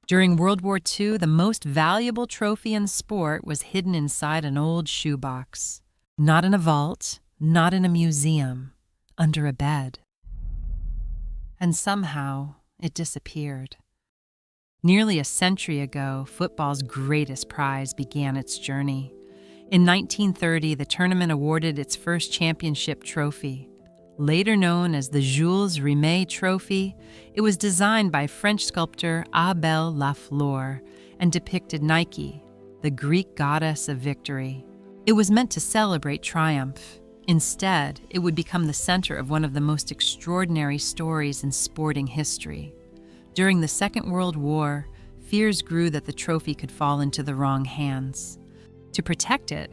During World War II, the most valuable trophy in sport was hidden inside an old shoebox. Not in a vault, not in a museum, under a bed. And somehow, it disappeared. Nearly a century ago, football's greatest prize began its journey. In 1930, the tournament awarded its first championship trophy. Later known as the Jules Rimet Trophy, it was designed by French sculptor Abel Lafleur and depicted Nike, the Greek goddess of victory. It was meant to celebrate triumph. Instead, it would become the center of one of the most extraordinary stories in sporting history. During the Second World War, fears grew that the trophy could fall into the wrong hands. To protect it,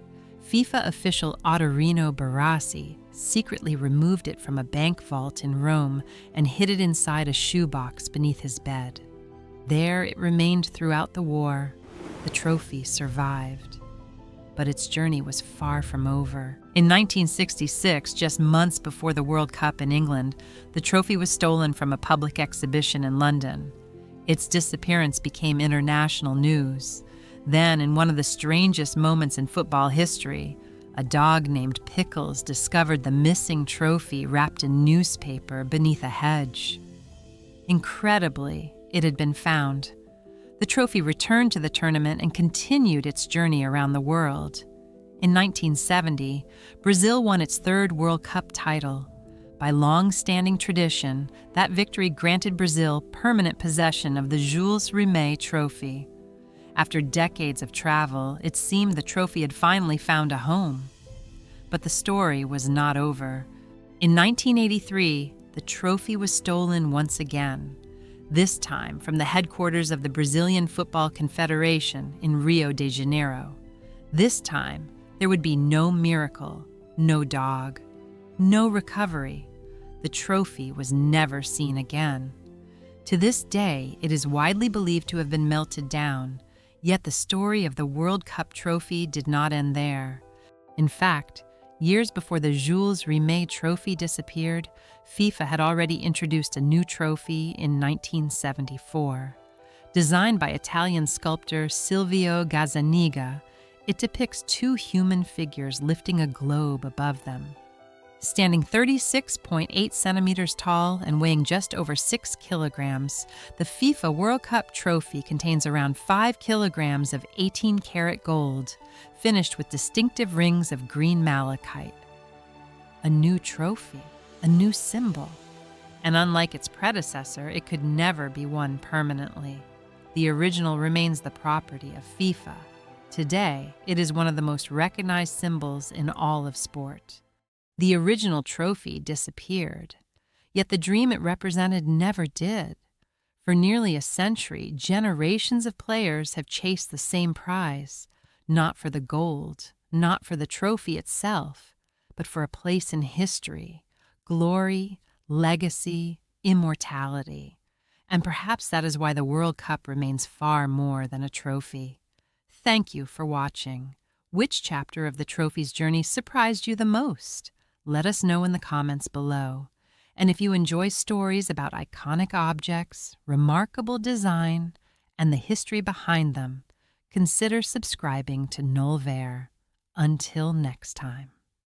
FIFA official Ottorino Barassi secretly removed it from a bank vault in Rome and hid it inside a shoebox beneath his bed. There it remained throughout the war. The trophy survived. But its journey was far from over. In 1966, just months before the World Cup in England, the trophy was stolen from a public exhibition in London. Its disappearance became international news. Then, in one of the strangest moments in football history, a dog named Pickles discovered the missing trophy wrapped in newspaper beneath a hedge. Incredibly, it had been found. The trophy returned to the tournament and continued its journey around the world. In 1970, Brazil won its third World Cup title. By long-standing tradition, that victory granted Brazil permanent possession of the Jules Rimet Trophy. After decades of travel, it seemed the trophy had finally found a home. But the story was not over. In 1983, the trophy was stolen once again, this time from the headquarters of the Brazilian Football Confederation in Rio de Janeiro. This time, there would be no miracle, no dog, no recovery. The trophy was never seen again. To this day, it is widely believed to have been melted down. Yet the story of the World Cup trophy did not end there. In fact, years before the Jules Rimet Trophy disappeared, FIFA had already introduced a new trophy in 1974. Designed by Italian sculptor Silvio Gazzaniga, it depicts two human figures lifting a globe above them. Standing 36.8 centimeters tall and weighing just over 6 kilograms, the FIFA World Cup trophy contains around 5 kilograms of 18-karat gold, finished with distinctive rings of green malachite. A new trophy, a new symbol. And unlike its predecessor, it could never be won permanently. The original remains the property of FIFA. Today, it is one of the most recognized symbols in all of sport. The original trophy disappeared, yet the dream it represented never did. For nearly a century, generations of players have chased the same prize, not for the gold, not for the trophy itself, but for a place in history, glory, legacy, immortality. And perhaps that is why the World Cup remains far more than a trophy. Thank you for watching. Which chapter of the trophy's journey surprised you the most? Let us know in the comments below. And if you enjoy stories about iconic objects, remarkable design, and the history behind them, consider subscribing to Nolvere. Until next time.